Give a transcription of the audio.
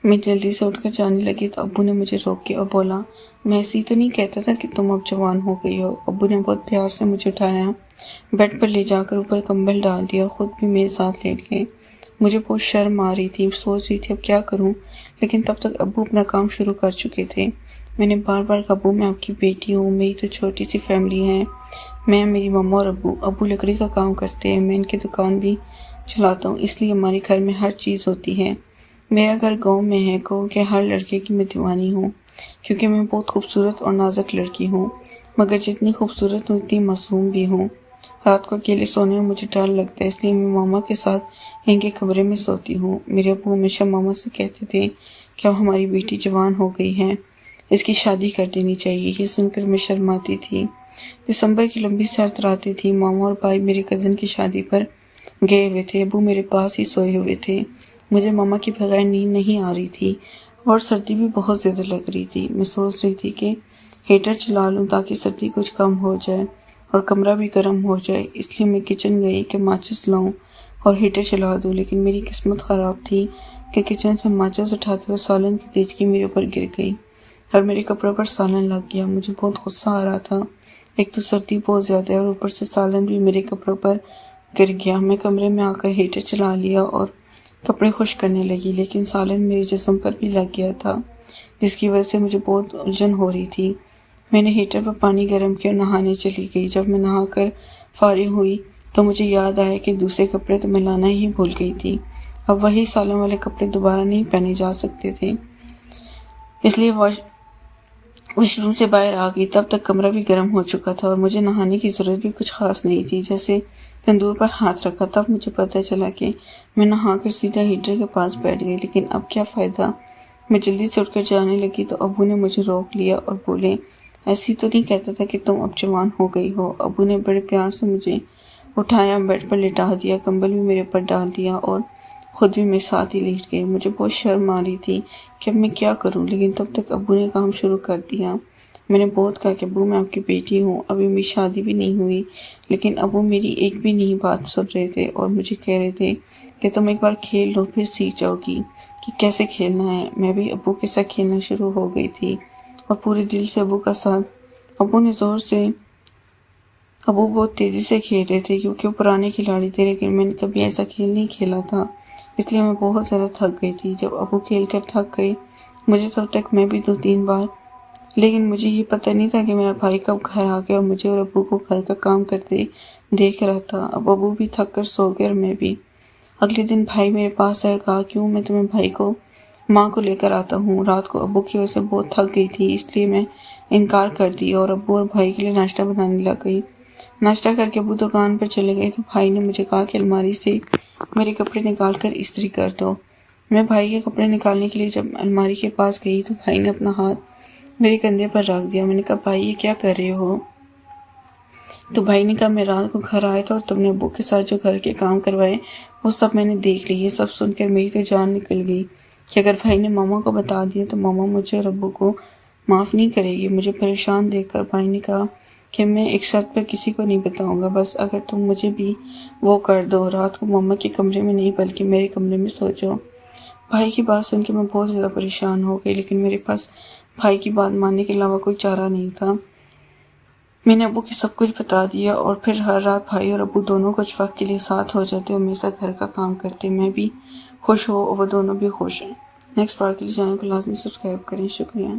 میں جلدی سے اٹھ کر جانے لگی تو ابو نے مجھے روک کے اور بولا، میں ایسے ہی تو نہیں کہتا تھا کہ تم اب جوان ہو گئی ہو۔ ابو نے بہت پیار سے مجھے اٹھایا، بیڈ پر لے جا کر اوپر کمبل ڈال دیا اور خود بھی میرے ساتھ لیٹ گئے۔ مجھے بہت شرم آ رہی تھی، سوچ رہی تھی اب کیا کروں، لیکن تب تک ابو اپنا کام شروع کر چکے تھے۔ میں نے بار بار کہا، ابو میں آپ کی بیٹی ہوں، میری تو چھوٹی سی فیملی ہے، میں، میری مما اور ابو لکڑی کا کام کرتے ہیں، میں ان کی دکان بھی چلاتا ہوں، اس لیے ہمارے گھر میں ہر چیز ہوتی ہے۔ میرا گھر گاؤں میں ہے، کہو کہ ہر لڑکے کی میں دیوانی ہوں، کیونکہ میں بہت خوبصورت اور نازک لڑکی ہوں، مگر جتنی خوبصورت ہوں اتنی معصوم بھی ہوں۔ رات کو اکیلے سونے میں مجھے ڈر لگتا ہے، اس لیے میں ماما کے ساتھ ان کے کمرے میں سوتی ہوں۔ میرے ابو ہمیشہ ماما سے کہتے تھے کہ اب ہماری بیٹی جوان ہو گئی ہے، اس کی شادی کر دینی چاہیے۔ یہ سن کر میں شرماتی تھی۔ دسمبر کی لمبی سرد راتیں تھیں، ماما اور بھائی میرے کزن کی شادی پر گئے ہوئے تھے، ابو میرے پاس ہی سوئے ہوئے تھے۔ مجھے ماما کے بغیر نیند نہیں آ رہی تھی اور سردی بھی بہت زیادہ لگ رہی تھی۔ میں سوچ رہی تھی کہ ہیٹر چلا لوں تاکہ سردی کچھ کم ہو جائے اور کمرہ بھی گرم ہو جائے، اس لیے میں کچن گئی کہ ماچس لاؤں اور ہیٹر چلا دوں، لیکن میری قسمت خراب تھی کہ کچن سے ماچس اٹھاتے ہوئے سالن کی دیچکی میرے اوپر گر گئی اور میرے کپڑوں پر سالن لگ گیا۔ مجھے بہت غصہ آ رہا تھا، ایک تو سردی بہت زیادہ ہے اور اوپر سے سالن بھی میرے کپڑوں پر گر گیا۔ میں کمرے میں آ کر ہیٹر چلا لیا اور کپڑے خشک کرنے لگی، لیکن سالن میرے جسم پر بھی لگ گیا تھا، جس کی وجہ سے مجھے بہت الجھن ہو رہی تھی۔ میں نے ہیٹر پر پانی گرم کیا اور نہانے چلی گئی۔ جب میں نہا کر فارغ ہوئی تو مجھے یاد آیا کہ دوسرے کپڑے تو میں لانا ہی بھول گئی تھی۔ اب وہی سالن والے کپڑے دوبارہ نہیں پہنے جا سکتے تھے، اس لیے واش روم سے باہر آ گئی۔ تب تک کمرہ بھی گرم ہو چکا تھا اور مجھے نہانے کی ضرورت بھی کچھ خاص نہیں تھی۔ جیسے تندور پر ہاتھ رکھا تب مجھے پتہ چلا کہ میں نہا کر سیدھا ہیٹر کے پاس بیٹھ گئی، لیکن اب کیا فائدہ۔ میں جلدی سے اٹھ کر جانے لگی تو ابو نے مجھے روک لیا اور بولے، ایسی تو نہیں کہتا تھا کہ تم اب جوان ہو گئی ہو۔ ابو نے بڑے پیار سے مجھے اٹھایا، بیڈ پر لٹا دیا، کمبل بھی میرے اوپر ڈال دیا اور خود بھی میرے ساتھ ہی لیٹ گئے۔ مجھے بہت شرم آ رہی تھی کہ اب میں کیا کروں، لیکن تب تک ابو نے کام شروع کر دیا۔ میں نے بہت کہا کہ ابو میں آپ کی بیٹی ہوں، ابھی میری شادی بھی نہیں ہوئی، لیکن ابو میری ایک بھی نہیں بات سن رہے تھے اور مجھے کہہ رہے تھے کہ تم ایک بار کھیل لو پھر سیکھ جاؤ گی کہ کیسے کھیلنا ہے۔ میں بھی ابو کے ساتھ کھیلنا شروع ہو گئی تھی اور پورے دل سے ابو کا ساتھ۔ ابو بہت تیزی سے کھیل رہے تھے کیونکہ وہ پرانے کھلاڑی تھے، لیکن میں نے کبھی ایسا کھیل نہیں کھیلا تھا، اس لیے میں بہت زیادہ تھک گئی تھی۔ جب ابو کھیل کر تھک گئے مجھے تب تک میں بھی 2-3 بار، لیکن مجھے یہ پتہ نہیں تھا کہ میرا بھائی کب گھر آ گیا اور مجھے اور ابو کو گھر کا کام کرتے دیکھ رہا تھا۔ اب ابو بھی تھک کر سو گئے اور میں بھی۔ اگلے دن بھائی میرے پاس آیا، کہا کیوں، میں تمہیں ماں کو لے کر آتا ہوں۔ رات کو ابو کی وجہ سے بہت تھک گئی تھی، اس لیے میں انکار کر دیا اور ابو اور بھائی کے لیے ناشتہ بنانے لگ گئی۔ ناشتہ کر کے ابو دکان پر چلے گئے تو بھائی نے مجھے کہا کہ الماری سے میرے کپڑے نکال کر استری کر دو۔ میں بھائی کے کپڑے نکالنے کے لیے جب الماری کے پاس گئی تو بھائی نے اپنا ہاتھ میرے کندھے پر رکھ دیا۔ میں نے کہا، بھائی یہ کیا کر رہے ہو؟ تو بھائی نے کہا، میں رات کو گھر آیا تھا اور تم نے ابو کے ساتھ جو گھر کے کام کروائے وہ سب میں نے دیکھ لی۔ یہ سب سن کر میری تو جان نکل گئی کہ اگر بھائی نے ماما کو بتا دیا تو ماما مجھے اور ابو کو معاف نہیں کرے گی۔ مجھے پریشان دیکھ کر بھائی نے کہا کہ میں ایک شرط پر کسی کو نہیں بتاؤں گا، بس اگر تم مجھے بھی وہ کر دو، رات کو ماما کے کمرے میں نہیں بلکہ میرے کمرے میں سو جاؤ۔ بھائی کی بات سن کے میں بہت زیادہ پریشان ہو گئی، لیکن میرے پاس بھائی کی بات ماننے کے علاوہ کوئی چارہ نہیں تھا۔ میں نے ابو کی سب کچھ بتا دیا اور پھر ہر رات بھائی اور ابو دونوں کچھ وقت کے لیے ساتھ ہو جاتے اور میرے ساتھ گھر کا کام کرتے۔ میں بھی خوش ہوں اور وہ دونوں بھی خوش ہیں۔ نیکسٹ پارٹ کے لیے چینل کو لازمی سبسکرائب کریں۔ شکریہ۔